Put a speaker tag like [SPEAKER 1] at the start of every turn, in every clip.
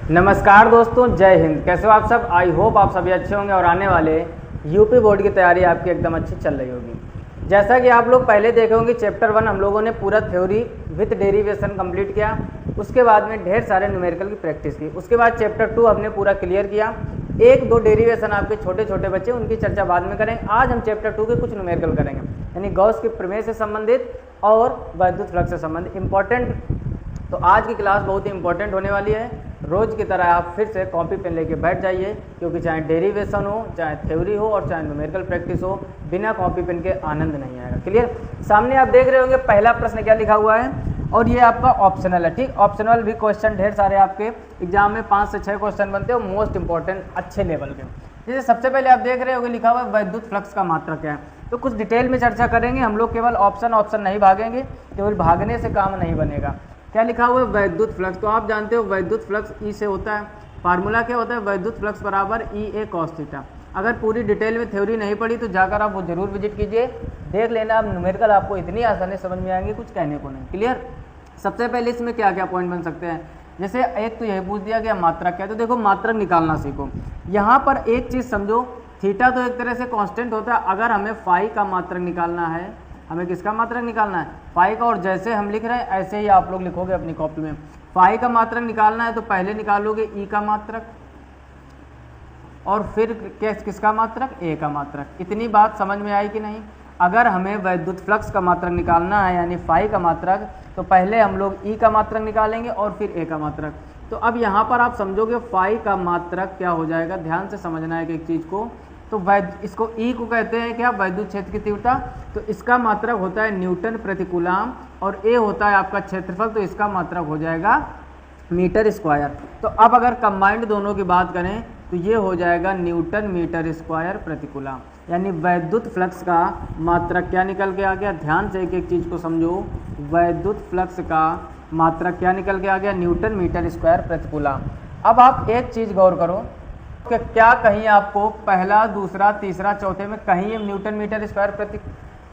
[SPEAKER 1] नमस्कार दोस्तों, जय हिंद। कैसे हो आप सब? आई होप आप सभी अच्छे होंगे और आने वाले यूपी बोर्ड की तैयारी आपकी एकदम अच्छी चल रही होगी। जैसा कि आप लोग पहले देखे होंगे, चैप्टर 1 हम लोगों ने पूरा थ्योरी विथ डेरिवेशन कंप्लीट किया। उसके बाद में ढेर सारे न्यूमेरिकल की प्रैक्टिस की। उसके बाद चैप्टर 2 हमने पूरा क्लियर किया। एक दो डेरिवेशन आपके छोटे छोटे बच्चे, उनकी चर्चा बाद में करेंगे। आज हम चैप्टर 2 के कुछ न्यूमेरिकल करेंगे, यानी गॉस के प्रमेय से संबंधित और वैद्युत फ्लक्स से संबंधित इंपॉर्टेंट। तो आज की क्लास बहुत ही इंपॉर्टेंट होने वाली है। रोज़ की तरह आप फिर से कॉपी पेन लेके बैठ जाइए, क्योंकि चाहे डेरिवेशन हो, चाहे थ्योरी हो और चाहे न्यूमेरिकल प्रैक्टिस हो, बिना कॉपी पेन के आनंद नहीं आएगा। क्लियर? सामने आप देख रहे होंगे पहला प्रश्न क्या लिखा हुआ है, और ये आपका ऑप्शनल है। ठीक, ऑप्शनल भी क्वेश्चन ढेर सारे आपके एग्जाम में 5 से 6 क्वेश्चन बनते हैं, मोस्ट इंपॉर्टेंट अच्छे लेवल के। जैसे सबसे पहले आप देख रहे होंगे लिखा हुआ है वैद्युत फ्लक्स का मात्रक क्या है। तो कुछ डिटेल में चर्चा करेंगे हम लोग, केवल ऑप्शन नहीं भागेंगे, केवल भागने से काम नहीं बनेगा। क्या लिखा हुआ है? वैद्युत फ्लक्स। तो आप जानते हो वैद्युत फ्लक्स ई से होता है। फार्मूला क्या होता है? वैद्युत फ्लक्स बराबर ई ए कॉस थीटा। अगर पूरी डिटेल में थ्योरी नहीं पड़ी तो जाकर आप वो जरूर विजिट कीजिए, देख लेना। आप न्यूमेरिकल आपको इतनी आसानी समझ में आएंगे, कुछ कहने को नहीं। क्लियर? सबसे पहले इसमें क्या क्या पॉइंट बन सकते हैं, जैसे एक तो यही पूछ दिया गया मात्रक क्या है। तो देखो, मात्रक निकालना सीखो। यहाँ पर एक चीज़ समझो, थीटा तो एक तरह से कांस्टेंट होता है। अगर हमें फाई का मात्रक निकालना है, हमें किसका मात्रक निकालना है? फाई का। और जैसे हम लिख रहे हैं ऐसे ही आप लोग लिखोगे अपनी कॉपी में। फाई का मात्रक निकालना है तो पहले निकालोगे ई का मात्रक, और फिर किसका मात्रक? ए का मात्रक। इतनी बात समझ में आई कि नहीं? अगर हमें वैद्युत फ्लक्स का मात्रक निकालना है, यानी फाई का मात्रक, तो पहले हम लोग ई का मात्रक निकालेंगे और फिर ए का मात्रक। तो अब यहाँ पर आप समझोगे फाई का मात्रक क्या हो जाएगा। ध्यान से समझना है कि एक चीज़ को, तो इसको ई को कहते हैं क्या? वैद्युत क्षेत्र की तीव्रता। तो इसका मात्रक होता है न्यूटन प्रति कूलाम, और ए होता है आपका क्षेत्रफल, तो इसका मात्रक हो जाएगा मीटर स्क्वायर। तो अब अगर कंबाइंड दोनों की बात करें तो ये हो जाएगा न्यूटन मीटर स्क्वायर प्रति कूलाम। यानी वैद्युत फ्लक्स का मात्रक क्या निकल के आ गया? ध्यान से एक एक चीज़ को समझो। वैद्युत फ्लक्स का मात्रक क्या निकल के आ गया? न्यूटन मीटर स्क्वायर प्रति कूलाम। अब आप एक चीज़ गौर करो कि क्या कहीं आपको पहला, दूसरा, तीसरा, चौथे में कहीं न्यूटन मीटर स्क्वायर प्रति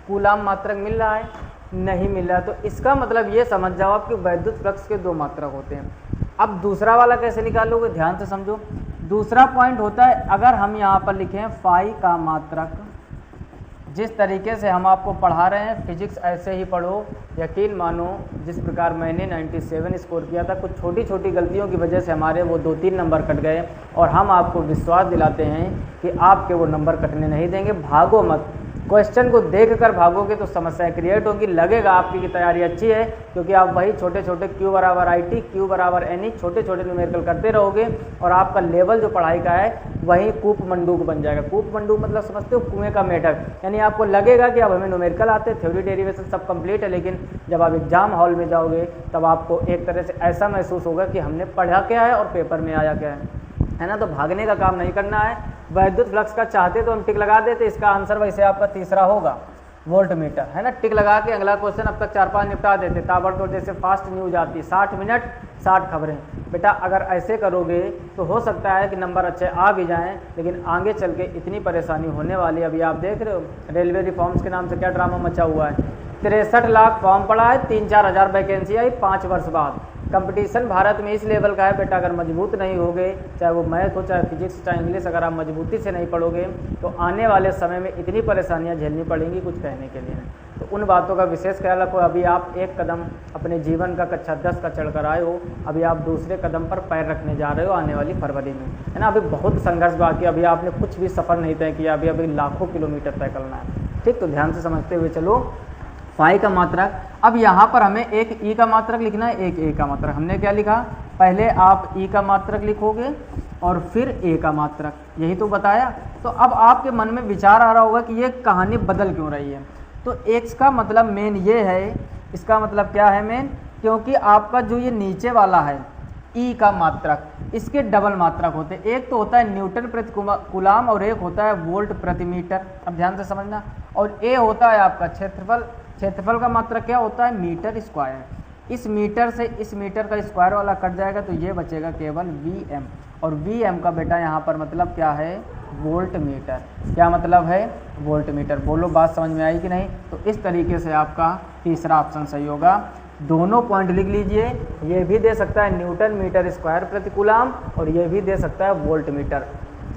[SPEAKER 1] कूलाम मात्रक मिल रहा है? नहीं मिल रहा है। तो इसका मतलब ये समझ जाओ आप कि वैद्युत फ्लक्स के 2 मात्रक होते हैं। अब दूसरा वाला कैसे निकालोगे? ध्यान से समझो। दूसरा पॉइंट होता है, अगर हम यहाँ पर लिखें फाई का मात्रक, जिस तरीके से हम आपको पढ़ा रहे हैं फिजिक्स ऐसे ही पढ़ो। यकीन मानो, जिस प्रकार मैंने 97 स्कोर किया था, कुछ छोटी छोटी गलतियों की वजह से हमारे वो 2-3 नंबर कट गए, और हम आपको विश्वास दिलाते हैं कि आपके वो नंबर कटने नहीं देंगे। भागो मत। क्वेश्चन को देखकर भागोगे तो समस्याएं क्रिएट होगी। लगेगा आपकी की तैयारी अच्छी है, क्योंकि आप वही छोटे छोटे Q बराबर IT, Q बराबर NE, छोटे छोटे न्यूमेरिकल करते रहोगे, और आपका लेवल जो पढ़ाई का है वही कूप मंडूक बन जाएगा। कूप मंडूक मतलब समझते हो? कुएं का मेढक। यानी आपको लगेगा कि अब हमें न्यूमेरिकल आते हैं, थ्योरी डेरिवेशन सब कंप्लीट है, लेकिन जब आप एग्जाम हॉल में जाओगे तब आपको एक तरह से ऐसा महसूस होगा कि हमने पढ़ा क्या है और पेपर में आया क्या है ना। तो भागने का काम नहीं करना है। वैद्युत फ्लक्स का चाहते तो हम टिक लगा देते। इसका आंसर वैसे आपका तीसरा होगा, वोल्ट मीटर, है ना। टिक लगा के अगला क्वेश्चन अब तक 4-5 निपटा देते, ताबड़तोड़। जैसे फास्ट न्यूज आती है, 60 मिनट 60 खबरें। बेटा अगर ऐसे करोगे तो हो सकता है कि नंबर अच्छे आ भी जाएं, लेकिन आगे चल के इतनी परेशानी होने वाली। अभी आप देख रहे हो रेलवे रिफॉर्म्स के नाम से क्या ड्रामा मचा हुआ है। 63 लाख फॉर्म पड़ा है, 3-4 हज़ार वैकेंसी आई 5 वर्ष बाद। कंपटीशन भारत में इस लेवल का है बेटा, अगर मजबूत नहीं होगे, चाहे वो मैथ हो, चाहे फिजिक्स, चाहे इंग्लिश, अगर आप मजबूती से नहीं पढ़ोगे तो आने वाले समय में इतनी परेशानियां झेलनी पड़ेंगी, कुछ कहने के लिए नहीं। तो उन बातों का विशेष ख्याल रखो। अभी आप एक कदम अपने जीवन का कक्षा 10 का चढ़कर आए हो, अभी आप दूसरे कदम पर पैर रखने जा रहे हो आने वाली फरवरी में, है ना। अभी बहुत संघर्ष बाकी, अभी आपने कुछ भी सफ़र नहीं तय किया, अभी लाखों किलोमीटर तय करना है। ठीक, तो ध्यान से समझते हुए चलो। फाई का मात्रक, अब यहाँ पर हमें एक ई का मात्रक लिखना है, एक ए का मात्रक। हमने क्या लिखा? पहले आप ई का मात्रक लिखोगे और फिर ए का मात्रक, यही तो बताया। तो अब आपके मन में विचार आ रहा होगा कि ये कहानी बदल क्यों रही है। तो एक का मतलब मेन ये है, इसका मतलब क्या है मेन, क्योंकि आपका जो ये नीचे वाला है ई का मात्रक, इसके डबल मात्रक होते हैं। एक तो होता है न्यूटन प्रति कूलाम और एक होता है वोल्ट प्रति मीटर। अब ध्यान से समझना। और ए होता है आपका क्षेत्रफल। क्षेत्रफल का मात्रक क्या होता है? Metre square. इस मीटर से इस मीटर का स्क्वायर वाला कट जाएगा तो ये बचेगा केवल Vm, और Vm का बेटा यहाँ पर मतलब क्या है? Volt meter. क्या मतलब है? Volt meter. बोलो बात समझ में आई कि नहीं? तो इस तरीके से आपका तीसरा ऑप्शन सही होगा। दोनों पॉइंट लिख लीजिए, ये भी दे सकता है न्यूटन मीटर स्क्वायर प्रति कूलाम और ये भी दे सकता है वोल्ट मीटर।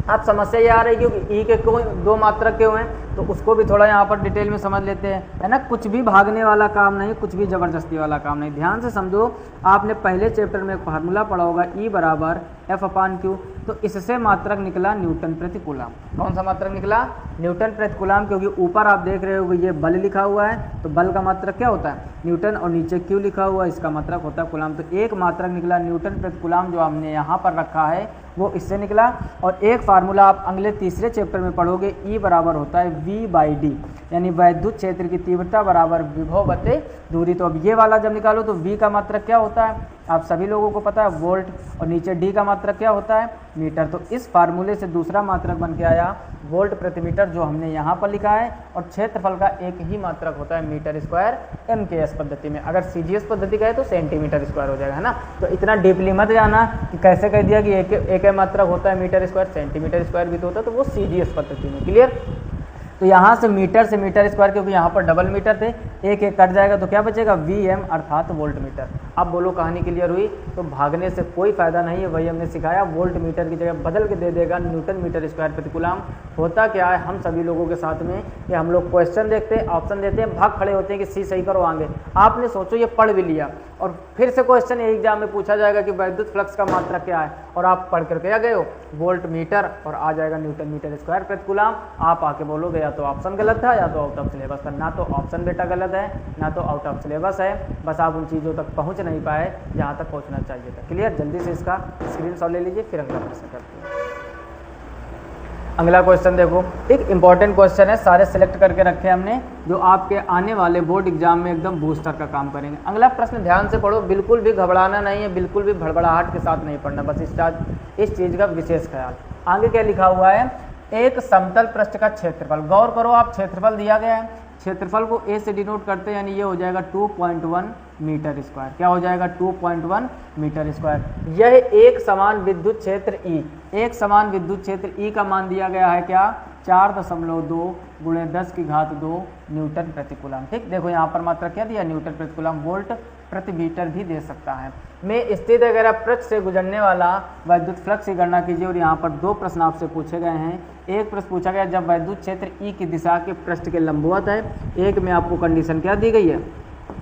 [SPEAKER 1] अब समस्या ये आ रही है कि ई के क्यों दो मात्रक क्यों हैं, तो उसको भी थोड़ा यहाँ पर डिटेल में समझ लेते हैं, है ना। कुछ भी भागने वाला काम नहीं, कुछ भी ज़बरदस्ती वाला काम नहीं। ध्यान से समझो, आपने पहले चैप्टर में एक फार्मूला पढ़ा होगा ई बराबर F/Q, तो इससे मात्रक निकला न्यूटन प्रति कूलाम। कौन सा मात्रक निकला? न्यूटन प्रति कूलाम, क्योंकि ऊपर आप देख रहे हो ये बल लिखा हुआ है, तो बल का मात्रक क्या होता है? न्यूटन, और नीचे Q लिखा हुआ है, इसका मात्रक होता है कूलाम। तो एक मात्रक निकला न्यूटन प्रति कूलाम जो हमने यहाँ पर रखा है वो इससे निकला। और एक फार्मूला आप अगले तीसरे चैप्टर में पढ़ोगे, ई बराबर होता है V/D, यानी वैद्युत क्षेत्र की तीव्रता बराबर विभव बटे दूरी। तो अब ये वाला जब निकालो तो V का मात्रक क्या होता है? आप सभी लोगों को पता है वोल्ट, और नीचे D का मात्रक क्या होता है? मीटर। तो इस फार्मूले से दूसरा मात्रक बन के आया वोल्ट प्रति मीटर, जो हमने यहाँ पर लिखा है। और क्षेत्रफल का एक ही मात्रक होता है मीटर स्क्वायर MKS पद्धति में। अगर CGS पद्धति का है तो सेंटीमीटर स्क्वायर हो जाएगा, है ना। तो इतना डीपली मत जाना कि कैसे कह दिया कि एक मात्रक होता है मीटर स्क्वायर, सेंटीमीटर स्क्वायर भी तो होता है, तो वो CGS पद्धति में। क्लियर? तो यहाँ से मीटर स्क्वायर, क्योंकि यहाँ पर डबल मीटर थे, एक कट जाएगा तो क्या बचेगा? VM अर्थात वोल्ट मीटर। अब बोलो कहानी क्लियर हुई? तो भागने से कोई फायदा नहीं है, वही हमने सिखाया। वोल्ट मीटर की जगह बदल के दे देगा न्यूटन मीटर स्क्वायर प्रति कूलाम। होता क्या है हम सभी लोगों के साथ में कि हम लोग क्वेश्चन देखते हैं, ऑप्शन देते हैं, भाग खड़े होते हैं कि सी सही करो आगे। आपने सोचो ये पढ़ भी लिया और फिर से क्वेश्चन एग्जाम में पूछा जाएगा कि वैद्युत फ्लक्स का मात्रक क्या है, और आप पढ़ करके आ गए हो वोल्ट मीटर और आ जाएगा न्यूटन मीटर स्क्वायर प्रति कूलाम। आप आके बोलोगे या तो ऑप्शन गलत था या तो आउट ऑफ सिलेबस था। ना तो ऑप्शन बेटा गलत है, ना तो आउट ऑफ सिलेबस है, बस आप उन चीज़ों तक पहुंच नहीं पाए जहां तक पहुंचना चाहिए था। क्लियर? जल्दी से इसका स्क्रीनशॉट ले लीजिए, फिर अगला प्रश्न करते हैं। अगला क्वेश्चन देखो, एक इंपॉर्टेंट क्वेश्चन है, सारे सिलेक्ट करके रखे हमने, जो आपके आने वाले बोर्ड एग्जाम में एकदम बूस्टर का काम करेंगे। अगला प्रश्न ध्यान से पढ़ो, बिल्कुल भी घबराना नहीं है, बिल्कुल भी भड़बड़ाहट के साथ नहीं पढ़ना, बस इस चीज़ का विशेष ख्याल। आगे क्या लिखा हुआ है? एक समतल पृष्ठ का क्षेत्रफल। गौर करो, आप क्षेत्रफल दिया गया है, क्षेत्रफल को A से डिनोट करते हैं, यानी ये हो जाएगा 2.1 मीटर स्क्वायर। क्या हो जाएगा? 2.1 मीटर स्क्वायर। यह एक समान विद्युत क्षेत्र E, एक समान विद्युत क्षेत्र E का मान दिया गया है क्या? 4.2 × 10⁻² न्यूटन प्रति कूलाम। ठीक, देखो यहाँ पर मात्रा क्या दिया? न्यूटन प्रति कूलाम। वोल्ट प्रति मीटर भी दे सकता है। में स्थित अगर पृष्ठ से गुजरने वाला वैद्युत फ्लक्स की गणना कीजिए। और यहाँ पर दो प्रश्न आपसे पूछे गए हैं। एक प्रश्न पूछा गया जब वैद्युत क्षेत्र E की दिशा के पृष्ठ के लंबवत है, एक में आपको कंडीशन क्या दी गई है?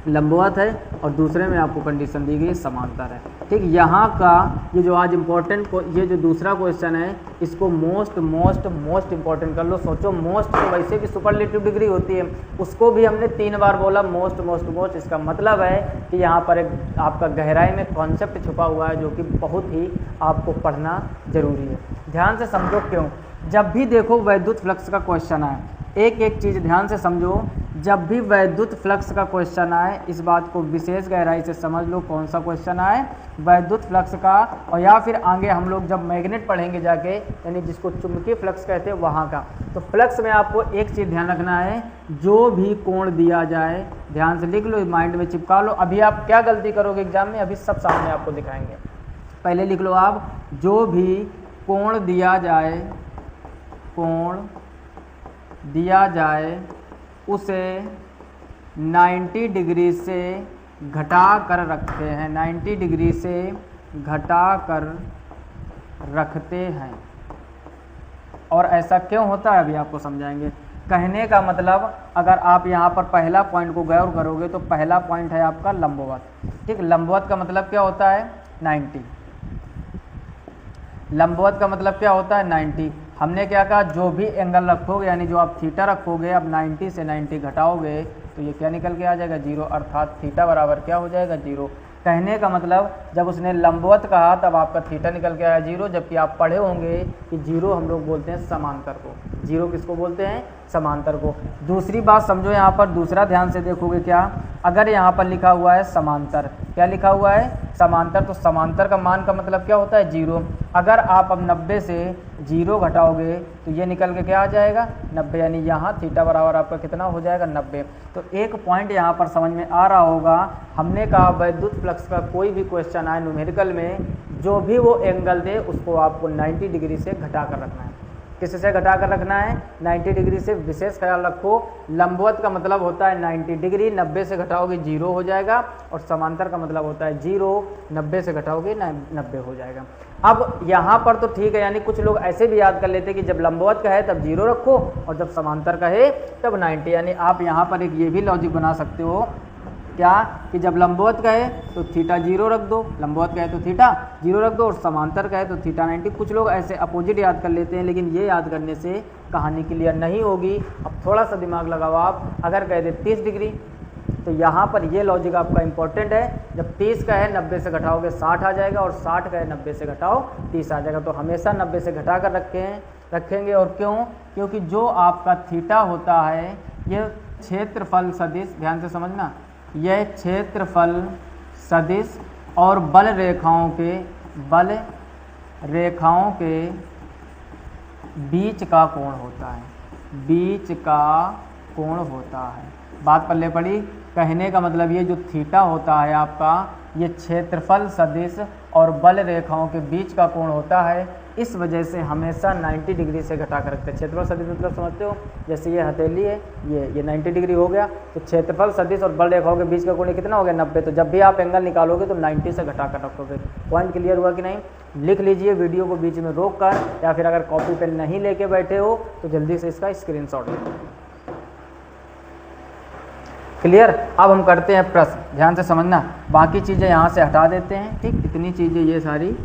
[SPEAKER 1] लंबवत है, और दूसरे में आपको कंडीशन दी गई है समांतर है। ठीक, यहाँ का ये जो आज इम्पोर्टेंट ये जो दूसरा क्वेश्चन है, इसको मोस्ट इम्पोर्टेंट कर लो। सोचो, मोस्ट तो वैसे भी सुपरलेटिव डिग्री होती है, उसको भी हमने 3 बार बोला मोस्ट। इसका मतलब है कि यहाँ पर एक आपका गहराई में कॉन्सेप्ट छुपा हुआ है, जो कि बहुत ही आपको पढ़ना जरूरी है। ध्यान से समझो क्यों। जब भी देखो वैद्युत फ्लक्स का क्वेश्चन आए, एक चीज़ ध्यान से समझो, जब भी वैद्युत फ्लक्स का क्वेश्चन आए, इस बात को विशेष गहराई से समझ लो। कौन सा क्वेश्चन आए? वैद्युत फ्लक्स का, और या फिर आगे हम लोग जब मैग्नेट पढ़ेंगे जाके, यानी जिसको चुंबकीय फ्लक्स कहते हैं, वहाँ का। तो फ्लक्स में आपको एक चीज़ ध्यान रखना है, जो भी कोण दिया जाए, ध्यान से लिख लो, माइंड में चिपका लो। अभी आप क्या गलती करोगे एग्जाम में, अभी सब सामने आपको दिखाएंगे। पहले लिख लो आप, जो भी कोण दिया जाए उसे 90 डिग्री से घटा कर रखते हैं, 90 डिग्री से घटा कर रखते हैं। और ऐसा क्यों होता है अभी आपको समझाएंगे। कहने का मतलब, अगर आप यहाँ पर पहला पॉइंट को गौर करोगे तो पहला पॉइंट है आपका लंबवत। ठीक, लंबवत का मतलब क्या होता है? 90। लंबवत का मतलब क्या होता है? 90। हमने क्या कहा? जो भी एंगल रखोगे, यानी जो आप थीटा रखोगे, अब 90 से 90 घटाओगे तो ये क्या निकल के आ जाएगा? 0, अर्थात थीटा बराबर क्या हो जाएगा? 0। कहने का मतलब, जब उसने लंबवत कहा तब आपका थीटा निकल के आया 0, जबकि आप पढ़े होंगे कि 0 हम लोग बोलते हैं समांतर को। 0 किसको बोलते हैं? समांतर को। दूसरी बात समझो, यहाँ पर दूसरा ध्यान से देखोगे क्या, अगर यहाँ पर लिखा हुआ है समांतर, क्या लिखा हुआ है? समांतर। तो समांतर का मान का मतलब क्या होता है? 0। अगर आप अब 90 से 0 घटाओगे तो ये निकल के क्या आ जाएगा? 90, यानी यहाँ थीटा बराबर आपका कितना हो जाएगा? 90। तो एक पॉइंट यहाँ पर समझ में आ रहा होगा, हमने कहा वैद्युत फ्लक्स का कोई भी क्वेश्चन आए न्यूमेरिकल में, जो भी वो एंगल दे उसको आपको 90 डिग्री से घटा कर रखना है। किस से घटा कर रखना है, 90 डिग्री से। विशेष ख्याल रखो लंबवत का मतलब होता है 90 डिग्री, 90 से घटाओगे 0 हो जाएगा, और समांतर का मतलब होता है 0, 90 से घटाओगे 90 हो जाएगा। अब यहाँ पर तो ठीक है, यानी कुछ लोग ऐसे भी याद कर लेते हैं कि जब लंबवत का है तब 0 रखो और जब समांतर का है तब 90, यानी आप यहाँ पर एक ये भी लॉजिक बना सकते हो क्या कि जब लंबवत का है तो थीटा 0 रख दो, लंबवत का है तो थीटा 0 रख दो, और समांतर का है तो थीटा 90। कुछ लोग ऐसे अपोजिट याद कर लेते हैं, लेकिन ये याद करने से कहानी क्लियर नहीं होगी। अब थोड़ा सा दिमाग लगाओ आप, अगर कह दे 30 डिग्री तो यहाँ पर ये लॉजिक आपका इंपॉर्टेंट है, जब 30 का है 90 से घटाओगे 60 आ जाएगा, और 60 का है 90 से घटाओ 30 आ जाएगा। तो हमेशा 90 से घटा कर रखेंगे। और क्यों? क्योंकि जो आपका थीटा होता है ये क्षेत्रफल सदिश, ध्यान से समझना, यह क्षेत्रफल सदिश और बल रेखाओं के बीच का कोण होता है, बीच का कोण होता है। बात पल्ले पड़ी, कहने का मतलब ये जो थीटा होता है आपका, ये क्षेत्रफल सदिश और बल रेखाओं के बीच का कोण होता है। इस वजह से हमेशा 90 डिग्री से घटा कर रखते हैं। क्षेत्रफल सदिश मतलब समझते हो, जैसे ये हथेली है, ये 90 डिग्री हो गया, तो क्षेत्रफल सदिश और बल रेखाओं के बीच का कोण कितना हो गया 90। तो जब भी आप एंगल निकालोगे तो 90 से घटा कर रखोगे। पॉइंट क्लियर हुआ कि नहीं? लिख लीजिए वीडियो को बीच में रोक कर, या फिर अगर कॉपी पेन नहीं लेके बैठे हो तो जल्दी से इसका स्क्रीनशॉट ले लो। क्लियर? अब हम करते हैं प्रश्न, ध्यान से समझना, बाकी चीज़ें यहाँ से हटा देते हैं। ठीक, इतनी चीज़ें ये सारी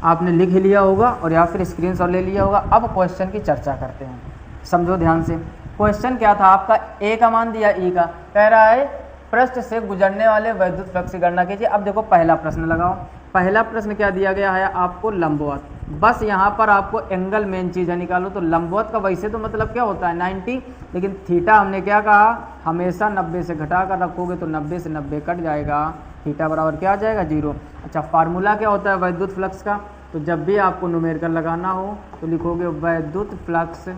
[SPEAKER 1] आपने लिख ही लिया होगा और या फिर स्क्रीनशॉट ले लिया होगा। अब क्वेश्चन की चर्चा करते हैं, समझो ध्यान से। क्वेश्चन क्या था आपका? ए का मान दिया, ई का, कह रहा है पृष्ठ से गुजरने वाले वैद्युत फ्लक्स की गणना कीजिए। अब देखो पहला प्रश्न लगाओ। पहला प्रश्न क्या दिया गया है आपको? लंबवत। बस यहाँ पर आपको एंगल मेन चीज़ है, निकालो। तो लंबवत का वैसे तो मतलब क्या होता है 90, लेकिन थीटा हमने क्या कहा, हमेशा 90 से घटा कर रखोगे तो 90 से 90 कट जाएगा, थीटा बराबर क्या आ जाएगा 0। अच्छा, फार्मूला क्या होता है वैद्युत फ्लक्स का? तो जब भी आपको न्यूमेरिकल लगाना हो तो लिखोगे वैद्युत फ्लक्स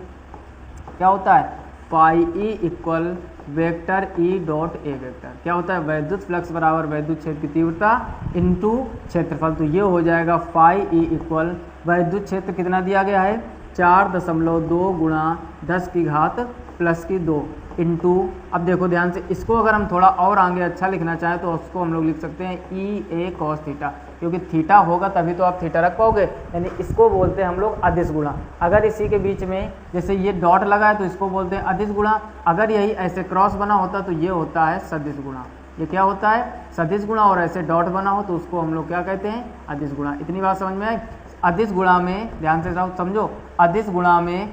[SPEAKER 1] क्या होता है, phi E equal vector E dot A vector. क्या होता है? वैद्युत फ्लक्स बराबर वैद्युत क्षेत्र की तीव्रता इनटू क्षेत्रफल। तो ये हो जाएगा फाई ई इक्वल वैद्युत क्षेत्र कितना दिया गया है 4.2 गुणा 10 की घात प्लस की 2 इंटू, अब देखो ध्यान से, इसको अगर हम थोड़ा और आगे अच्छा लिखना चाहें तो उसको हम लोग लिख सकते हैं ई ए कॉस थीटा, क्योंकि थीटा होगा तभी तो आप थीटा रख पाओगे, यानी इसको बोलते हैं हम लोग अदिश गुणा। अगर इसी के बीच में जैसे ये डॉट लगा है तो इसको बोलते हैं अदिश गुणा, अगर यही ऐसे क्रॉस बना होता तो ये होता है सदिश गुणा। ये क्या होता है? सदिश गुणा। और ऐसे डॉट बना हो तो उसको हम लोग क्या कहते हैं? अदिश गुणा। इतनी बात समझ में आई? अदिश गुणा में ध्यान से समझो, अदिश गुणा में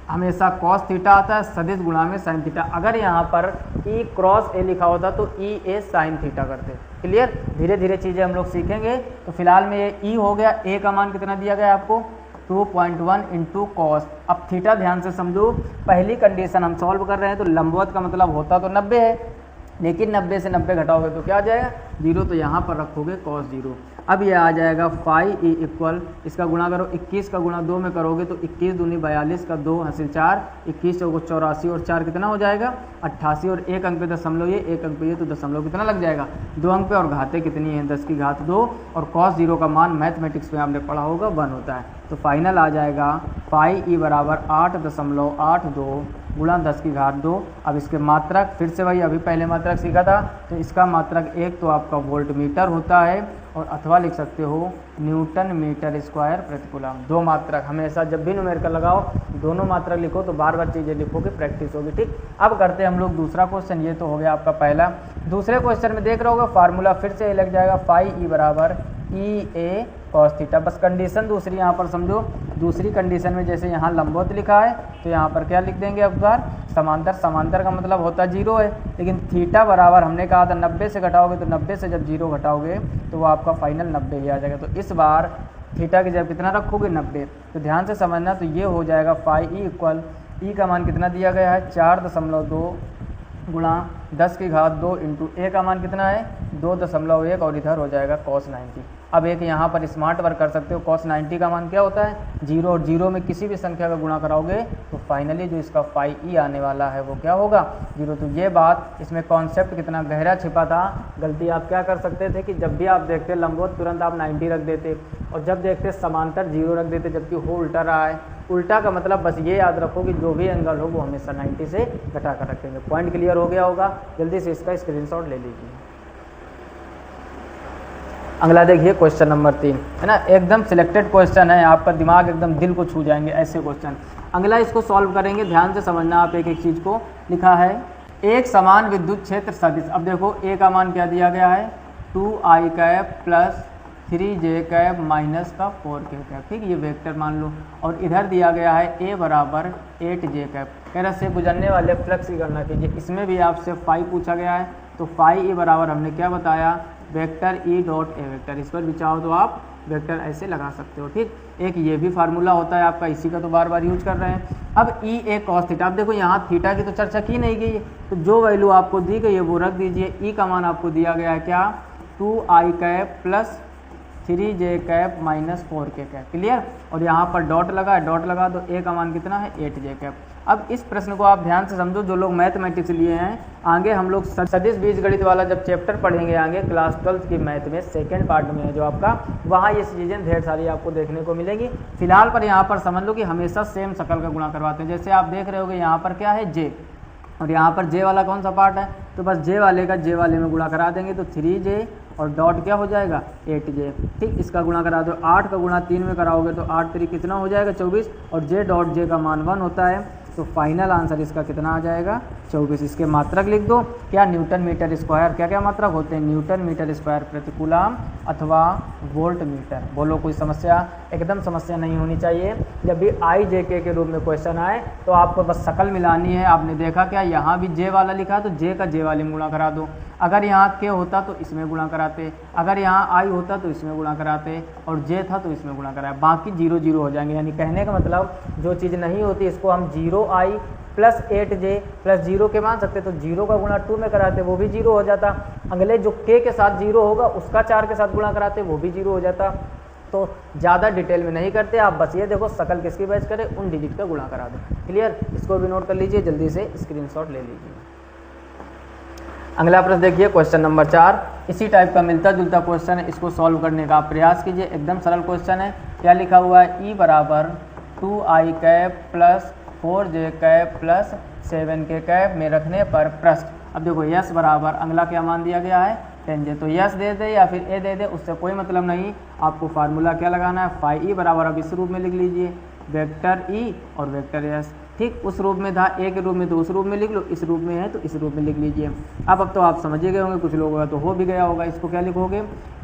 [SPEAKER 1] हमेशा कॉस थीटा आता है, सदिश गुणा में साइन थीटा। अगर यहाँ पर ई क्रॉस ए लिखा होता तो ई ए साइन थीटा करते। क्लियर? धीरे धीरे चीज़ें हम लोग सीखेंगे। तो फिलहाल में ये ई हो गया, ए का मान कितना दिया गया आपको 2.1 इंटू कॉस। अब थीटा ध्यान से समझो, पहली कंडीशन हम सॉल्व कर रहे हैं तो लंबवत का मतलब होता तो 90 है, लेकिन 90 से 90 घटाओगे तो क्या आ जाएगा 0, तो यहाँ पर रखोगे cos 0। अब ये आ जाएगा फाई ई इक्वल, इसका गुणा करो, 21 का गुणा 2 में करोगे तो 21 दूनी 42 का 2 हासिल 4, 21 चौको 84 और 4 कितना हो जाएगा 88, और एक अंक पे दशमलव ये, एक अंक पे ये, तो दशमलव कितना लग जाएगा 2 अंक पे, और घातें कितनी है 10 की घात 2, और cos 0 का मान मैथमेटिक्स में आपने पढ़ा होगा 1 होता है। तो फाइनल आ जाएगा फाई ई बराबर 8.82 गुणा 10 की घात 2। अब इसके मात्रक फिर से वही अभी पहले मात्रक सीखा था, तो इसका मात्रक एक तो आपका वोल्ट मीटर होता है, और अथवा लिख सकते हो न्यूटन मीटर स्क्वायर प्रति कूलम। 2 मात्रक हमेशा जब भी न्यूमेरिकल लगाओ दोनों मात्रक लिखो, तो बार बार चीज़ें लिखोगे, प्रैक्टिस होगी। ठीक, अब करते हैं हम लोग दूसरा क्वेश्चन। ये तो हो गया आपका पहला। दूसरे क्वेश्चन में देख रहे होगे फार्मूला फिर से लग जाएगा फाई ई बराबर ई ए कॉस थीटा। बस कंडीशन दूसरी यहाँ पर समझो, दूसरी कंडीशन में जैसे यहाँ लंबवत लिखा है तो यहाँ पर क्या लिख देंगे अब बार समांतर। समांतर का मतलब होता 0 है, लेकिन थीटा बराबर हमने कहा था 90 से घटाओगे, तो 90 से जब 0 घटाओगे तो वो आपका फाइनल 90 ही आ जाएगा। तो इस बार थीटा की जब कितना रखोगे 90, तो ध्यान से समझना, तो ये हो जाएगा फाई ई इक्वल, ई का मान कितना दिया गया है 4.2 गुणा 10 की घात 2 इंटू ए का मान कितना है 2.1, और इधर हो जाएगा cos 90। अब एक यहाँ पर स्मार्ट वर्क कर सकते हो, cos 90 का मान क्या होता है 0, और 0 में किसी भी संख्या का गुणा कराओगे तो फाइनली जो इसका फाई ई आने वाला है वो क्या होगा 0। तो ये बात, इसमें कॉन्सेप्ट कितना गहरा छिपा था। गलती आप क्या कर सकते थे कि जब भी आप देखते लंबवत तुरंत आप 90 रख देते, और जब देखते समांतर 0 रख देते, जबकि हो उल्टा रहा है। उल्टा का मतलब बस ये याद रखो कि जो भी एंगल हो वो हमेशा 90 से घटा कर रखेंगे। पॉइंट क्लियर हो गया होगा, जल्दी से इसका स्क्रीनशॉट ले लीजिए। अगला देखिए क्वेश्चन नंबर 3 है ना, एकदम सिलेक्टेड क्वेश्चन है, आपका दिमाग एकदम दिल को छू जाएंगे ऐसे क्वेश्चन। अगला इसको सॉल्व करेंगे, ध्यान से समझना आप एक एक चीज़ को। लिखा है एक समान विद्युत क्षेत्र सदिश। अब देखो ए का मान क्या दिया गया है 2i cap plus 3j cap minus का 4k कैप, ठीक, ये वेक्टर मान लो। और इधर दिया गया है a बराबर 8j कैप। कह रहा से गुजरने वाले फ्लक्स की गणना कीजिए। इसमें भी आपसे फाई पूछा गया है, तो फाई ए बराबर हमने क्या बताया vector E dot A vector. इस पर भी चाहो तो आप वेक्टर ऐसे लगा सकते हो, ठीक। एक ये भी फार्मूला होता है आपका, इसी का तो बार बार यूज कर रहे हैं। अब ई ए कॉस थीटा, अब देखो यहाँ थीटा की तो चर्चा की नहीं गई है, तो जो वैल्यू आपको दी गई है वो रख दीजिए। ई का मान आपको दिया गया है क्या 2i cap plus 3j cap minus 4k cap, clear. और यहाँ पर डॉट लगा है, डॉट लगा तो ए का मान कितना है 8j कैप। अब इस प्रश्न को आप ध्यान से समझो, जो लोग मैथमेटिक्स लिए हैं, आगे हम लोग सदिश बीजगणित वाला जब चैप्टर पढ़ेंगे आगे क्लास 12 की मैथ में सेकंड पार्ट में है जो आपका, वहाँ ये चीज़ें ढेर सारी आपको देखने को मिलेगी। फिलहाल पर यहाँ पर समझ लो कि हमेशा सेम शकल का गुणा करवाते हैं। जैसे आप देख रहे होगे यहाँ पर क्या है जे, और यहाँ पर जे वाला कौन सा पार्ट है, तो बस जे वाले का जे वाले में गुणा करा देंगे तो 3j और डॉट क्या हो जाएगा 8j, ठीक। इसका गुणा करा दो, 8 का गुणा 3 में कराओगे तो 8 3 कितना हो जाएगा 24, और जे डॉट जे का मान 1 होता है, तो फाइनल आंसर इसका कितना आ जाएगा 24। इसके मात्रक लिख दो, क्या न्यूटन मीटर स्क्वायर, क्या क्या मात्रक होते हैं न्यूटन मीटर स्क्वायर प्रति कूलम अथवा वोल्ट मीटर। बोलो कोई समस्या, एकदम समस्या नहीं होनी चाहिए। जब भी आई जे के रूप में क्वेश्चन आए तो आपको बस शकल मिलानी है। आपने देखा क्या यहाँ भी जे वाला लिखा है तो जे का जे वाले में गुणा करा दो, अगर यहाँ के होता तो इसमें गुणा कराते, अगर यहाँ आई होता तो इसमें गुणा कराते, और जे था तो इसमें गुणा कराए, बाकी 0 0 हो जाएंगे। यानी कहने का मतलब जो चीज़ नहीं होती इसको हम 0i प्लस 8j प्लस 0 के मान सकते, तो 0 का गुणा 2 में कराते वो भी 0 हो जाता। अगले जो k के साथ 0 होगा उसका 4 के साथ गुणा कराते वो भी 0 हो जाता। तो ज़्यादा डिटेल में नहीं करते आप, बस ये देखो शकल किसकी बैच करें, उन डिजिट का गुणा करा दो, क्लियर। इसको भी नोट कर लीजिए, जल्दी से स्क्रीनशॉट ले लीजिए। अगला प्रश्न देखिए क्वेश्चन नंबर 4, इसी टाइप का मिलता जुलता क्वेश्चन है, इसको सॉल्व करने का प्रयास कीजिए। एकदम सरल क्वेश्चन है। क्या लिखा हुआ है ई बराबर 2i cap plus 4j cap plus 7k cap में रखने पर पृष्ठ। अब देखो यस बराबर अगला क्या मान दिया गया है 10j, तो यस दे दे या फिर ए दे दे उससे कोई मतलब नहीं, आपको फार्मूला क्या लगाना है फाई ई बराबर, अब इस रूप में लिख लीजिए वेक्टर ई और वेक्टर एस, ठीक। उस रूप में था ए के रूप में तो उस रूप में लिख लो, इस रूप में है तो इस रूप में लिख लीजिए। अब तो आप समझ ही गए होंगे, कुछ लोगों का तो हो भी गया होगा। इसको क्या लिखोगे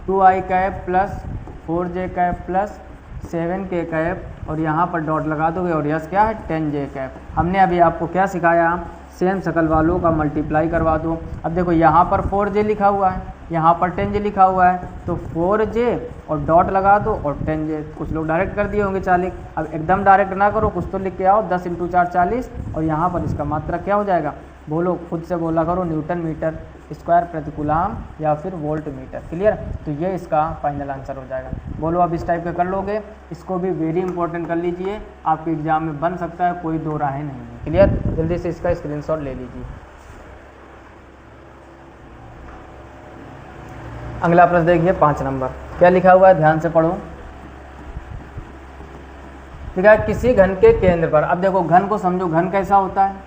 [SPEAKER 1] 2i cap plus 4j cap plus 7k cap, और यहाँ पर डॉट लगा दोगे, और यस क्या है 10j कैप। हमने अभी आपको क्या सिखाया, सेम शकल वालों का मल्टीप्लाई करवा दो। अब देखो यहाँ पर 4j लिखा हुआ है, यहाँ पर 10j लिखा हुआ है, तो 4j और डॉट लगा दो और 10j। कुछ लोग डायरेक्ट कर दिए होंगे 40, अब एकदम डायरेक्ट ना करो, कुछ तो लिख के आओ 10 × 4 40, और यहाँ पर इसका मात्रक क्या हो जाएगा, बोलो खुद से बोला करो न्यूटन मीटर स्क्वायर प्रति कूलम या फिर वोल्ट मीटर, क्लियर। तो ये इसका फाइनल आंसर हो जाएगा। बोलो अब इस टाइप का कर लोगे, इसको भी वेरी इंपॉर्टेंट कर लीजिए, आपके एग्जाम में बन सकता है, कोई दो राहें नहीं है, क्लियर। जल्दी से इसका स्क्रीनशॉट ले लीजिए। अगला प्रश्न देखिए 5 नंबर, क्या लिखा हुआ है ध्यान से पढ़ो। ठीक है, किसी घन के केंद्र पर, अब देखो घन को समझो, घन कैसा होता है,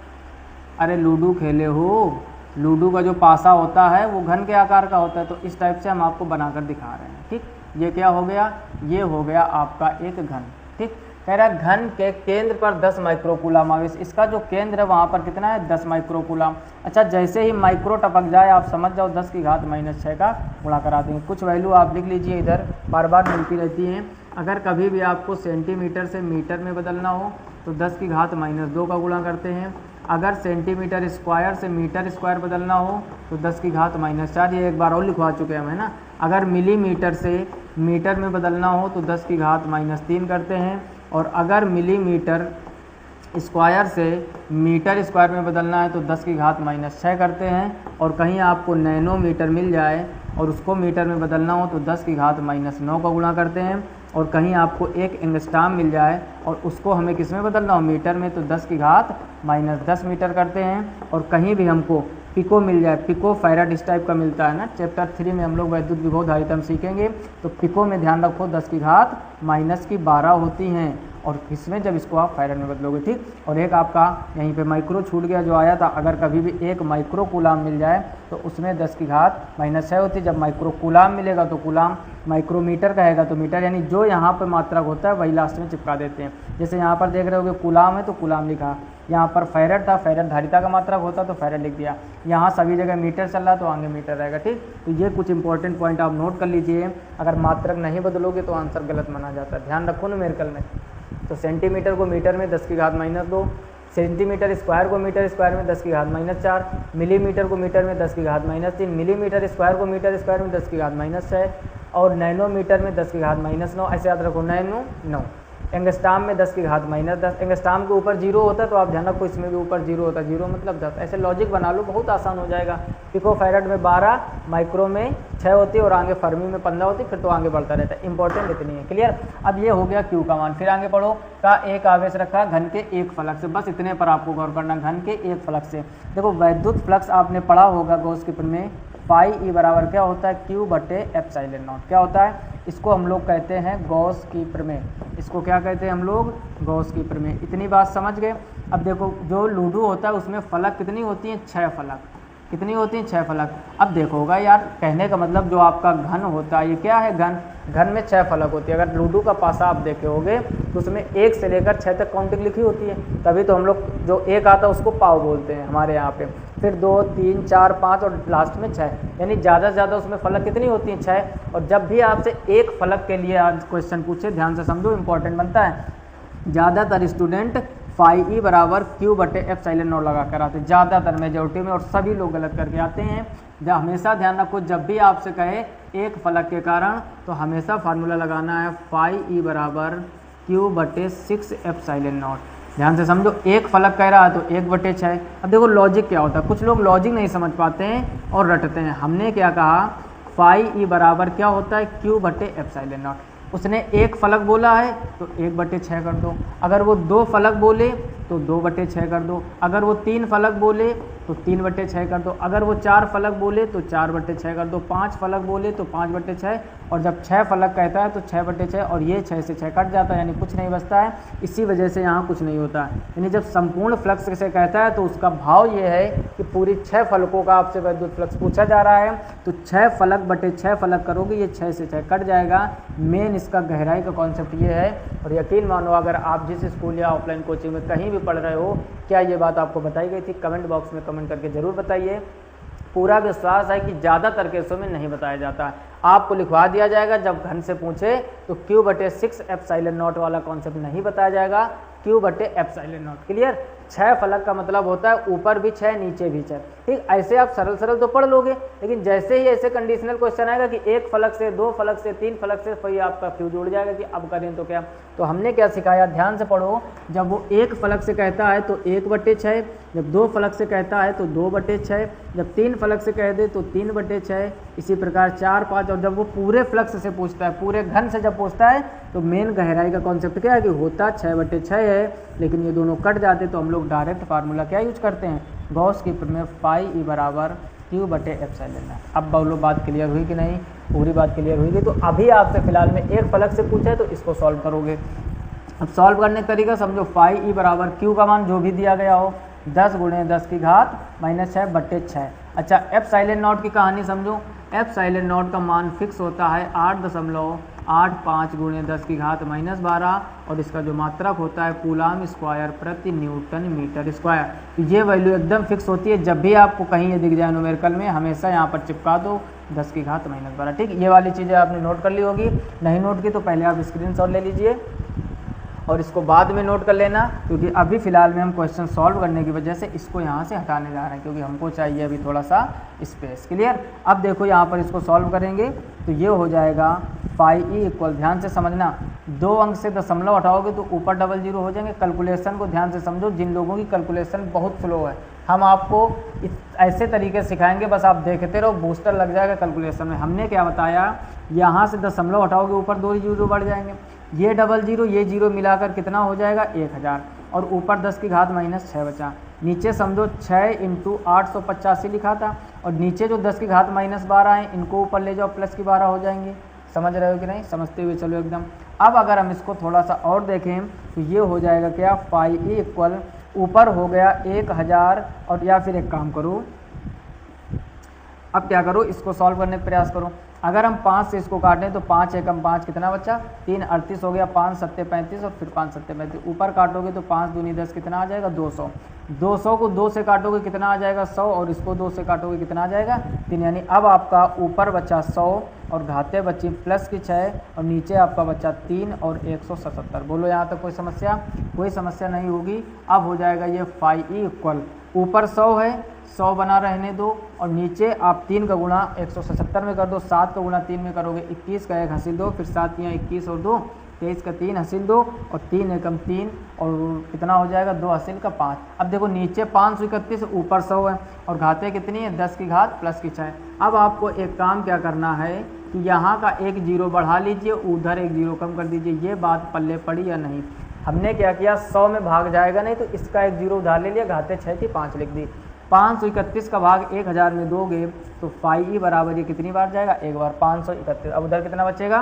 [SPEAKER 1] अरे लूडो खेले हो, लूडो का जो पासा होता है वो घन के आकार का होता है, तो इस टाइप से हम आपको बनाकर दिखा रहे हैं, ठीक। ये क्या हो गया, ये हो गया आपका एक घन, ठीक। कह रहा है घन के केंद्र पर 10 माइक्रोकूलम आवेश, इसका जो केंद्र है वहाँ पर कितना है 10 माइक्रोकूलम। अच्छा, जैसे ही माइक्रो टपक जाए आप समझ जाओ 10 की घात -6 का गुणा करा देंगे। कुछ वैल्यू आप लिख लीजिए, इधर बार बार मिलती रहती हैं। अगर कभी भी आपको सेंटीमीटर से मीटर में बदलना हो तो 10 की घात -2 का गुणा करते हैं। अगर सेंटीमीटर स्क्वायर से मीटर स्क्वायर बदलना हो तो 10 की घात -4, ये एक बार और लिखवा चुके हैं हम, है ना। अगर मिलीमीटर से मीटर में बदलना हो तो 10 की घात -3 करते हैं, और अगर मिलीमीटर स्क्वायर से मीटर स्क्वायर में बदलना है तो 10 की घात -6 करते हैं, और कहीं आपको नैनोमीटर मिल जाए और उसको मीटर में बदलना हो तो 10 की घात -9 का गुणा करते हैं, और कहीं आपको 1 एंगस्ट्रॉम मिल जाए और उसको हमें किस में बदलना हो मीटर में तो 10 की घात -10 मीटर करते हैं, और कहीं भी हमको पिको मिल जाए, पिको फैराड इस टाइप का मिलता है ना, चैप्टर 3 में हम लोग वैद्युत विभव धारिता में सीखेंगे, तो पिको में ध्यान रखो 10 की घात -12 होती हैं, और किसमें, जब इसको आप फैरेड में बदलोगे, ठीक। और एक आपका यहीं पे माइक्रो छूट गया जो आया था, अगर कभी भी 1 माइक्रो कूलाम मिल जाए तो उसमें 10 की घात -6 होती है। जब माइक्रो कूलाम मिलेगा तो कूलाम माइक्रोमीटर कहेगा तो मीटर, यानी जो यहाँ पर मात्रक होता है वही लास्ट में चिपका देते हैं। जैसे यहाँ पर देख रहे हो कि कूलाम है तो कूलाम लिखा, यहाँ पर फैरेड था, फैरेड धारिता का मात्रक होता तो फैरेड लिख दिया, यहाँ सभी जगह मीटर चल रहा तो आगे मीटर रहेगा, ठीक। तो ये कुछ इंपॉर्टेंट पॉइंट आप नोट कर लीजिए। अगर मात्रक नहीं बदलोगे तो आंसर गलत माना जाता है, ध्यान रखो न्यूमेरिकल में। तो सेंटीमीटर को मीटर में 10 की घात -2, सेंटीमीटर स्क्वायर को मीटर स्क्वायर में 10 की घात -4, मिलीमीटर को मीटर में 10 की घात -3, मिलीमीटर स्क्वायर को मीटर स्क्वायर में 10 की घात -6 और नैनोमीटर में 10 की घात -9, ऐसे याद रखो, नैनो 9। एंगस्ट्राम में 10 की घात -10, एंगस्ट्राम के ऊपर 0 होता है तो आप ध्यान रखो इसमें भी ऊपर 0 होता है, 0 मतलब 10, ऐसे लॉजिक बना लो, बहुत आसान हो जाएगा। पिको फैरेड में 12, माइक्रो में 6 होती है और आगे फर्मी में 15 होती है, फिर तो आगे बढ़ता रहता है। इंपॉर्टेंट इतनी है, क्लियर। अब ये हो गया क्यू का मान, फिर आगे पढ़ो का एक आवेश रखा घन के एक फलक से, बस इतने पर आपको गौर करना, घन के एक फलक से। देखो वैद्युत फ्लक्स आपने पढ़ा होगा गॉस के प्रमेय, फाई ई बराबर क्या होता है, क्यू बटे एप्सिलॉन नॉट, क्या होता है, इसको हम लोग कहते हैं गॉस की प्रमेय, इसको क्या कहते हैं हम लोग, गॉस की प्रमेय। इतनी बात समझ गए। अब देखो जो लूडो होता है उसमें फलक कितनी होती हैं, 6 फलक, कितनी होती हैं, 6 फलक। अब देखोगा यार, कहने का मतलब जो आपका घन होता है ये क्या है, घन, घन में 6 फलक होती है। अगर लूडो का पासा आप देखे होगे तो उसमें 1 से लेकर 6 तक काउंटिंग लिखी होती है, तभी तो हम लोग जो 1 आता है उसको पाव बोलते हैं हमारे यहाँ पे, फिर 2, 3, 4, 5 और लास्ट में 6, यानी ज़्यादा से ज़्यादा उसमें फलक कितनी होती हैं, 6। और जब भी आपसे एक फलक के लिए आज क्वेश्चन पूछे, ध्यान से समझो, इंपॉर्टेंट बनता है। ज़्यादातर स्टूडेंट फाई ई बराबर क्यू बटे एप्सिलॉन नॉट लगा कर आते हैं, ज़्यादातर मेजोरिटी में, और सभी लोग गलत करके आते हैं। जब हमेशा ध्यान रखो, जब भी आपसे कहे एक फलक के कारण तो हमेशा फार्मूला लगाना है फाई ई बराबर क्यू बटे 6 एप्सिलॉन नॉट। ध्यान से समझो, एक फलक कह रहा है तो 1/6। अब देखो लॉजिक क्या होता है, कुछ लोग लॉजिक नहीं समझ पाते हैं और रटते हैं। हमने क्या कहा, फाई ई बराबर क्या होता है, क्यू बटे एप्सिलॉन नॉट। उसने एक फलक बोला है तो 1/6 कर दो, अगर वो 2 फलक बोले तो 2/6 कर दो, अगर वो 3 फलक बोले तो 3/6 कर दो, अगर वो 4 फलक बोले तो 4/6 कर दो, 5 फलक बोले तो 5/6, और जब 6 फलक कहता है तो 6/6, और ये 6 से 6 कट जाता है, यानी कुछ नहीं बचता है। इसी वजह से यहाँ कुछ नहीं होता है। यानी जब संपूर्ण फ्लक्स से कहता है तो उसका भाव ये है कि पूरी 6 फलकों का आपसे वैद्युत फ्लक्स पूछा जा रहा है, तो 6 फलक बटे 6 फलक करोगे, ये 6 से 6 कट जाएगा। मेन इसका गहराई का कॉन्सेप्ट ये है। और यकीन मानो, अगर आप जिस स्कूल या ऑफलाइन कोचिंग में कहीं भी पढ़ रहे हो, क्या ये बात आपको बताई गई थी, कमेंट बॉक्स में कमेंट करके ज़रूर बताइए। पूरा विश्वास है कि ज़्यादातर केसों में नहीं बताया जाता है, आपको लिखवा दिया जाएगा। जब घन से पूछे तो क्यू बटे 6 एप्सिलॉन नॉट वाला कॉन्सेप्ट नहीं बताया जाएगा, क्यू बटे एप्सिलॉन नॉट, क्लियर। 6 फलक का मतलब होता है ऊपर भी 6 नीचे भी 6, ठीक। ऐसे आप सरल सरल तो पढ़ लोगे, लेकिन जैसे ही ऐसे कंडीशनल क्वेश्चन आएगा कि 1 फलक से, 2 फलक से, 3 फलक से, फिर आपका फ्यूज उड़ जाएगा कि अब करें तो क्या। तो हमने क्या सिखाया, ध्यान से पढ़ो। जब वो 1 फलक से कहता है तो 1/6, जब 2 फलक से कहता है तो 2/6, जब 3 फलक से कह दे तो 3/6, इसी प्रकार 4, 5, और जब वो पूरे फ्लक्स से पूछता है, पूरे घन से जब पूछता है, तो मेन गहराई का कॉन्सेप्ट क्या है कि होता 6/6 है, लेकिन ये दोनों कट जाते तो हम लोग डायरेक्ट फार्मूला क्या यूज करते हैं, गॉस की प्रमेय, फाई ई बराबर क्यू बटे एप्सिलॉन नॉट। अब बोलो बात क्लियर हुई कि नहीं, पूरी बात क्लियर हुई कि। तो अभी आपसे फिलहाल में एक फलक से पूछा है तो इसको सॉल्व करोगे। अब सॉल्व करने का तरीका समझो, फाई ई बराबर क्यू का मान जो भी दिया गया हो, 10 × 10 की घात -6/6। अच्छा, एप्सिलॉन नॉट की कहानी समझो। एप्सिलॉन नॉट का मान फिक्स होता है 8.85 × 10 की घात -12, और इसका जो मात्रक होता है कूलाम स्क्वायर प्रति न्यूटन मीटर स्क्वायर। तो ये वैल्यू एकदम फिक्स होती है। जब भी आपको कहीं ये दिख जाए न्यूमेरिकल में, हमेशा यहाँ पर चिपका दो 10 की घात -12, ठीक। ये वाली चीज़ें आपने नोट कर ली होगी, नहीं नोट की तो पहले आप स्क्रीनशॉट ले लीजिए और इसको बाद में नोट कर लेना, क्योंकि अभी फ़िलहाल में हम क्वेश्चन सॉल्व करने की वजह से इसको यहाँ से हटाने जा रहे हैं, क्योंकि हमको चाहिए अभी थोड़ा सा स्पेस, क्लियर। अब देखो यहाँ पर इसको सॉल्व करेंगे तो ये हो जाएगा फाई ई इक्वल, ध्यान से समझना, 2 अंक से दशमलव हटाओगे तो ऊपर 00 हो जाएंगे। कैलकुलेशन को ध्यान से समझो, जिन लोगों की कैलकुलेशन बहुत स्लो है, हम आपको ऐसे तरीके सिखाएंगे, बस आप देखते रहो, बूस्टर लग जाएगा कैलकुलेशन में। हमने क्या बताया, यहाँ से दशमलव हटाओगे ऊपर 2 0 बढ़ जाएंगे, ये 00 ये 0 मिलाकर कितना हो जाएगा 1000, और ऊपर 10 की घात -6 बचा। नीचे समझो 6 × 885 लिखा था, और नीचे जो 10 की घात -12 है, इनको ऊपर ले जाओ, प्लस की 12 हो जाएंगे। समझ रहे हो कि नहीं, समझते हुए चलो एकदम। अब अगर हम इसको थोड़ा सा और देखें तो ये हो जाएगा क्या, फाई ई इक्वल ऊपर हो गया 1000 और या फिर एक काम करो, अब क्या करो, इसको सॉल्व करने का प्रयास करो। अगर हम 5 से इसको काटें तो 5 एकम 5 कितना बचा, 3 38 हो गया, 5 सत्ते 35 और फिर 5 सत्ते 35, ऊपर काटोगे तो 5 दूनी 10 कितना आ जाएगा 200, 200 को 2 से काटोगे कितना आ जाएगा 100 और इसको 2 से काटोगे कितना आ जाएगा 3, यानी अब आपका ऊपर बचा 100 और घाते बची प्लस की 6 और नीचे आपका बचा 3 और 177। बोलो यहाँ तक कोई समस्या, कोई समस्या नहीं होगी। अब हो जाएगा ये फाई ई इक्वल ऊपर 100 है, 100 बना रहने दो और नीचे आप 3 का गुणा 177 में कर दो, 7 का गुणा 3 में करोगे 21 का 1 हासिल 2, फिर 7 यहाँ 21 और 2 23 का 3 हासिल 2 और 3 एकम 3 और कितना हो जाएगा 2 हासिल का 5। अब देखो नीचे 531 ऊपर 100 है और घाते कितनी है 10 की घात प्लस की 6। अब आपको एक काम क्या करना है कि यहाँ का एक जीरो बढ़ा लीजिए, उधर एक जीरो कम कर दीजिए। ये बात पल्ले पड़ी या नहीं, हमने क्या किया 100 में भाग जाएगा नहीं तो इसका एक जीरो उधार ले लिया, घाते 6 थी 5 लिख दी। 531 का भाग 1000 में दोगे तो फाई ई बराबर ये कितनी बार जाएगा, एक बार 531। अब उधर कितना बचेगा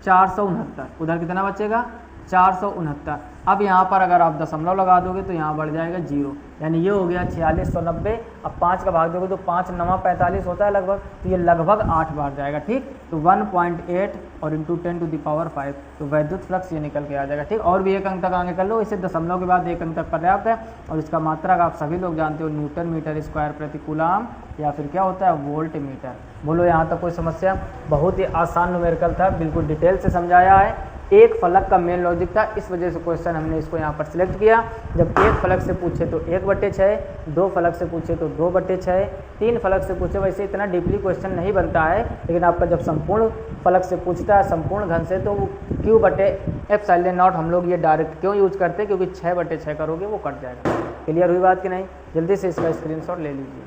[SPEAKER 1] 469, उधर कितना बचेगा 469। अब यहाँ पर अगर आप दशमलव लगा दोगे तो यहाँ बढ़ जाएगा 0, यानी ये हो गया 4690। अब 5 का भाग दोगे तो 5 9 45 होता है लगभग, तो ये लगभग 8 बार जाएगा। ठीक, तो 1.8 और इंटू 10 टू द पावर 5, तो वैद्युत फ्लक्स ये निकल के आ जाएगा। ठीक, और भी एक अंक तक आगे कर लो, इसे दशमलव के बाद एक अंक तक पर्याप्त है। और इसका मात्रक आप सभी लोग जानते हो, न्यूटन मीटर स्क्वायर प्रति कूलाम या फिर क्या होता है वोल्ट मीटर। बोलो यहाँ तक कोई समस्या, बहुत ही आसान न्यूमेरिकल था, बिल्कुल डिटेल से समझाया है। एक फलक का मेन लॉजिक था, इस वजह से क्वेश्चन हमने इसको यहाँ पर सिलेक्ट किया। जब एक फलक से पूछे तो 1/6, 2 फलक से पूछे तो 2/6, 3 फलक से पूछे, वैसे इतना डीपली क्वेश्चन नहीं बनता है, लेकिन आपका जब संपूर्ण फलक से पूछता है संपूर्ण घन से तो Q/ε0 हम लोग ये डायरेक्ट क्यों यूज करते हैं, क्योंकि 6/6 करोगे वो कट जाएगा। क्लियर हुई बात कि नहीं, जल्दी से इसका स्क्रीनशॉट ले लीजिए।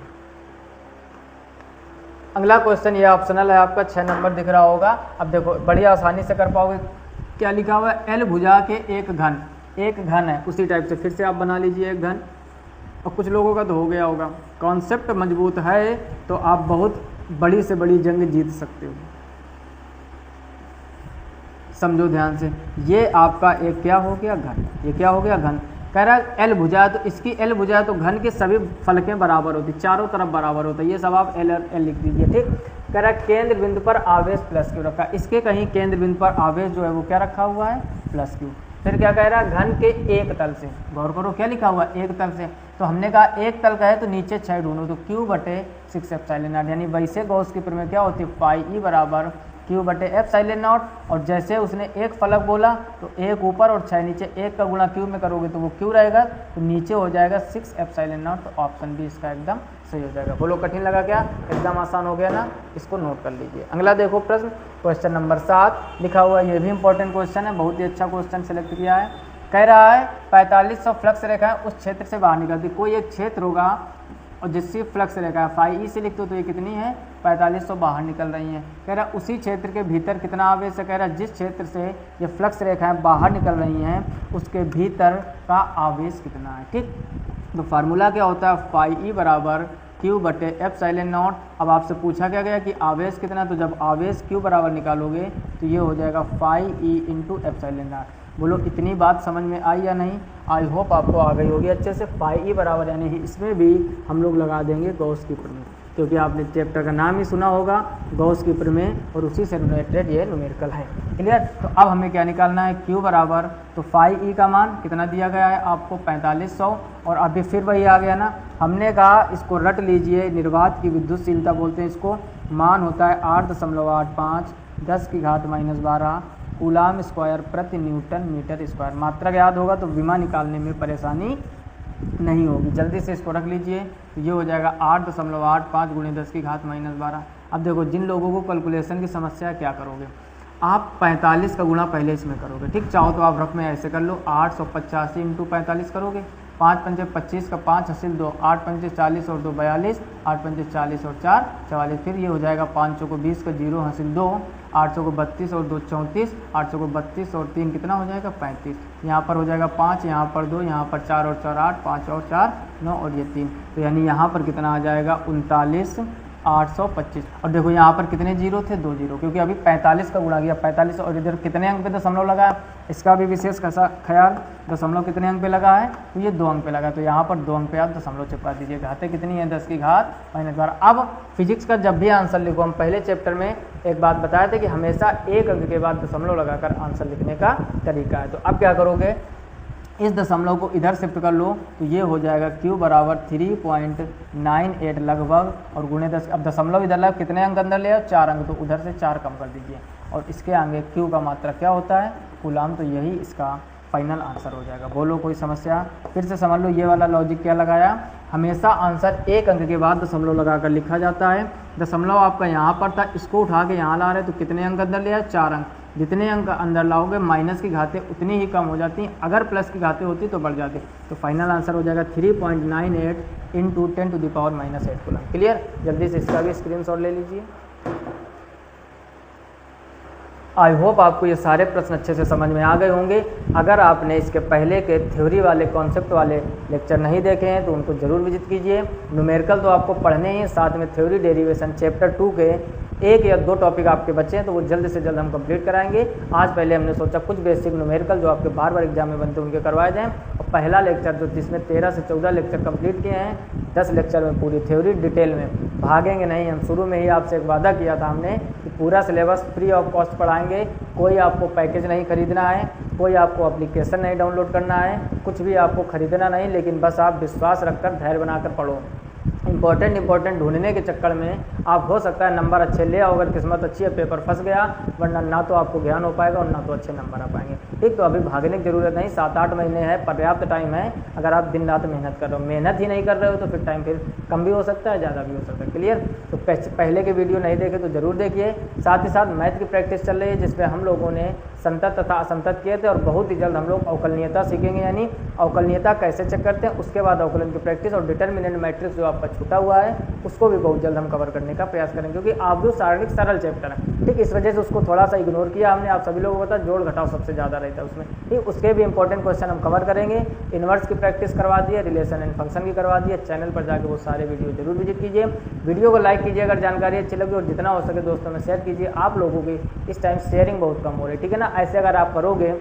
[SPEAKER 1] अगला क्वेश्चन ये ऑप्शनल है आपका, 6 नंबर दिख रहा होगा। अब देखो बड़ी आसानी से कर पाओगे, क्या लिखा हुआ है, एल भुजा के एक घन है, उसी टाइप से फिर से आप बना लीजिए एक घन। और कुछ लोगों का तो हो गया होगा, कॉन्सेप्ट मजबूत है तो आप बहुत बड़ी से बड़ी जंग जीत सकते हो। समझो ध्यान से, ये आपका एक क्या हो गया घन, ये क्या हो गया घन। कह रहा है एल भुजा, तो इसकी एल भुजा तो घन के सभी फलकें बराबर होती, चारों तरफ बराबर होता है, ये सब आप एल लिख दीजिए। ठीक, कह रहा है केंद्र बिंदु पर आवेश प्लस क्यू रखा, इसके कहीं केंद्र बिंदु पर आवेश जो है वो क्या रखा हुआ है प्लस क्यू। फिर क्या कह रहा है घन के एक तल से, गौर करो क्या लिखा हुआ है एक तल से, तो हमने कहा एक तल का है तो नीचे 6 ढूंढो, तो Q/6ε0, यानी वैसे गॉस की प्रमेय क्या होती है, फाई ई बराबर Q/ε0। और जैसे उसने एक फलक बोला तो एक ऊपर और 6 नीचे, एक का गुणा क्यू में करोगे तो वो क्यू रहेगा, तो नीचे हो जाएगा 6ε0, तो ऑप्शन बी इसका एकदम सही हो जाएगा। बोलो कठिन लगा क्या, एकदम आसान हो गया ना, इसको नोट कर लीजिए। अगला देखो प्रश्न, क्वेश्चन नंबर 7 लिखा हुआ है, ये भी इंपॉर्टेंट क्वेश्चन है, बहुत ही अच्छा क्वेश्चन सेलेक्ट किया है। कह रहा है 4500 फ्लक्स रेखा है उस क्षेत्र से बाहर निकलती, कोई एक क्षेत्र होगा और जिससे फ्लक्स रेखा है फाई ई से लिख दो, तो ये कितनी है 4500 बाहर निकल रही हैं। कह रहा है उसी क्षेत्र के भीतर कितना आवेश है, कह रहा है जिस क्षेत्र से ये फ्लक्स रेखाएं बाहर निकल रही हैं उसके भीतर का आवेश कितना है। ठीक, तो फार्मूला क्या होता है, फाई ई बराबर Q/ε0। अब आपसे पूछा क्या गया कि आवेश कितना, तो जब आवेश Q बराबर निकालोगे तो ये हो जाएगा फाई ई इंटू ε0। बोलो इतनी बात समझ में आई या नहीं, आई होप आपको आ गई होगी अच्छे से। फाई ई बराबर यानी इसमें भी हम लोग लगा देंगे गॉस की प्रमेय, क्योंकि आपने चैप्टर का नाम ही सुना होगा गॉस की प्रमेय, और उसी से रिलेटेड ये न्यूमेरिकल है। क्लियर, तो अब हमें क्या निकालना है, Q बराबर, तो फाई ई का मान कितना दिया गया है आपको 4500, और अभी फिर वही आ गया ना, हमने कहा इसको रट लीजिए, निर्वात की विद्युतशीलता बोलते हैं इसको, मान होता है 8.85 10 की घात -12 कूलाम स्क्वायर प्रति न्यूटन मीटर स्क्वायर। मात्रक याद होगा तो विमा निकालने में परेशानी नहीं होगी। जल्दी से इसको रख लीजिए, तो ये हो जाएगा 8.85 × 10 की घात -12। अब देखो जिन लोगों को कैलकुलेशन की समस्या है क्या करोगे, आप 45 का गुणा पहले इसमें करोगे। ठीक, चाहो तो आप रफ में ऐसे कर लो, 885 × 45 करोगे, 5 पंजे 25 का 5 हासिल 2, 8 पंजे 40 और 2 42, 8 पंजे 40 और 4 44, फिर ये हो जाएगा 500 को 20 का 0 हासिल 2, 800 को 32 और 2 34, 800 को 32 और 3 कितना हो जाएगा 35, यहाँ पर हो जाएगा 5, यहाँ पर 2, यहाँ पर 4 और 4 8, 5 और 4 9 और ये 3, तो यानी यहाँ पर कितना आ जाएगा 39 825। और देखो यहाँ पर कितने जीरो थे, 2 जीरो, क्योंकि अभी 45 का गुणा किया 45, और इधर कितने अंक पे दशमलव लगा है, इसका भी विशेष कैसा ख्याल, दशमलव कितने अंक पे लगा है, तो ये 2 अंक पे लगा, तो यहाँ पर 2 अंक पे आप दशमलव चिपका दीजिए। घातें कितनी है, 10 की घात -12। अब फिजिक्स का जब भी आंसर लिखो, हम पहले चैप्टर में एक बात बताए थे कि हमेशा 1 अंक के बाद दशमलव लगाकर आंसर लिखने का तरीका है। तो अब क्या करोगे, इस दशमलव को इधर शिफ्ट कर लो, तो ये हो जाएगा q बराबर 3.98 लगभग, और गुणे 10। अब दशमलव इधर लगा, कितने अंक अंदर ले आओ, 4 अंक, तो उधर से 4 कम कर दीजिए, और इसके आगे q का मात्रा क्या होता है, कूलाम, तो यही इसका फाइनल आंसर हो जाएगा। बोलो कोई समस्या, फिर से समझ लो ये वाला लॉजिक क्या लगाया, हमेशा आंसर 1 अंक के बाद दशमलव लगाकर लिखा जाता है। दशमलव आपका यहाँ पर था, इसको उठा के यहाँ ला रहे, तो कितने अंक अंदर ले आए, 4 अंक, जितने अंक अंदर लाओगे माइनस की घातें उतनी ही कम हो जाती हैं, अगर प्लस की घातें होती तो बढ़ जाती। तो फाइनल आंसर हो जाएगा 3.98 × 10⁻⁸ कूलम। क्लियर, जल्दी से इसका भी स्क्रीनशॉट ले लीजिए। आई होप आपको ये सारे प्रश्न अच्छे से समझ में आ गए होंगे। अगर आपने इसके पहले के थ्योरी वाले कॉन्सेप्ट वाले लेक्चर नहीं देखे हैं तो उनको ज़रूर विजिट कीजिए। न्यूमेरिकल तो आपको पढ़ने ही, साथ में थ्योरी डेरिवेशन चैप्टर 2 के 1 या 2 टॉपिक आपके बच्चे हैं, तो वो जल्द से जल्द हम कंप्लीट कराएंगे। आज पहले हमने सोचा कुछ बेसिक न्यूमेरिकल जो आपके बार बार एग्जाम में बनते हैं उनके करवाए जाएँ, और पहला लेक्चर जो जिसमें 13 से 14 लेक्चर कंप्लीट किए हैं, 10 लेक्चर में पूरी थ्योरी डिटेल में, भागेंगे नहीं। हम शुरू में ही आपसे एक वादा किया था हमने कि पूरा सिलेबस फ्री ऑफ कॉस्ट पढ़ाएंगे, कोई आपको पैकेज नहीं खरीदना है, कोई आपको एप्लीकेशन नहीं डाउनलोड करना है, कुछ भी आपको खरीदना नहीं, लेकिन बस आप विश्वास रखकर धैर्य बनाकर पढ़ो। इंपॉर्टेंट ढूंढने के चक्कर में आप हो सकता है नंबर अच्छे ले आओ, अगर किस्मत अच्छी है पेपर फंस गया, वरना ना तो आपको ज्ञान हो पाएगा और ना तो अच्छे नंबर आ पाएंगे। ठीक, तो अभी भागने की ज़रूरत नहीं, 7-8 महीने है, पर्याप्त टाइम है। अगर आप दिन रात मेहनत कर रहे हो, मेहनत ही नहीं कर रहे हो तो फिर टाइम फिर कम भी हो सकता है, ज़्यादा भी हो सकता है। क्लियर, तो पहले के वीडियो नहीं देखे तो ज़रूर देखिए। साथ ही साथ मैथ की प्रैक्टिस चल रही है, जिसपे हम लोगों ने संतत तथा असंतत किए थे, और बहुत ही जल्द हम लोग अवकलनीयता सीखेंगे, यानी अवकलनीयता कैसे चेक करते हैं, उसके बाद अवकलन की प्रैक्टिस, और डिटर्मिनेंट मैट्रिक्स जो आपका छूटा हुआ है उसको भी बहुत जल्द हम कवर करने का प्रयास करेंगे, क्योंकि आव्यूह सारणिक सरल चैप्टर है। ठीक, इस वजह से उसको थोड़ा सा इग्नोर किया हमने। आप सभी लोगों को पता है जोड़ घटाव सबसे ज़्यादा रहता है उसमें। ठीक, उसके भी इंपॉर्टेंट क्वेश्चन हम कवर करेंगे। इन्वर्स की प्रैक्टिस करवा दिए, रिलेशन एंड फंक्शन की करवा दिए। चैनल पर जाकर वो सारे वीडियो जरूर विजिट कीजिए। वीडियो को लाइक कीजिए अगर जानकारी अच्छी लगी, और जितना हो सके दोस्तों में शेयर कीजिए। आप लोगों की इस टाइम शेयरिंग बहुत कम हो रही है, ठीक है ना। ऐसे अगर आप करोगे,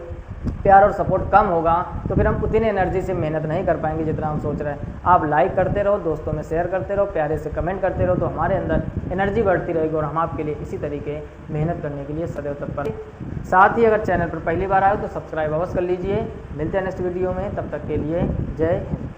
[SPEAKER 1] प्यार और सपोर्ट कम होगा, तो फिर हम उतनी एनर्जी से मेहनत नहीं कर पाएंगे जितना हम सोच रहे हैं। आप लाइक करते रहो, दोस्तों में शेयर करते रहो, प्यारे से कमेंट करते रहो, तो हमारे अंदर एनर्जी बढ़ती रहेगी, और हम आपके लिए इसी तरीके मेहनत करने के लिए सदैव तत्पर। साथ ही अगर चैनल पर पहली बार आए तो सब्सक्राइब अवश्य कर लीजिए। मिलते हैं नेक्स्ट वीडियो में, तब तक के लिए जय हिंद।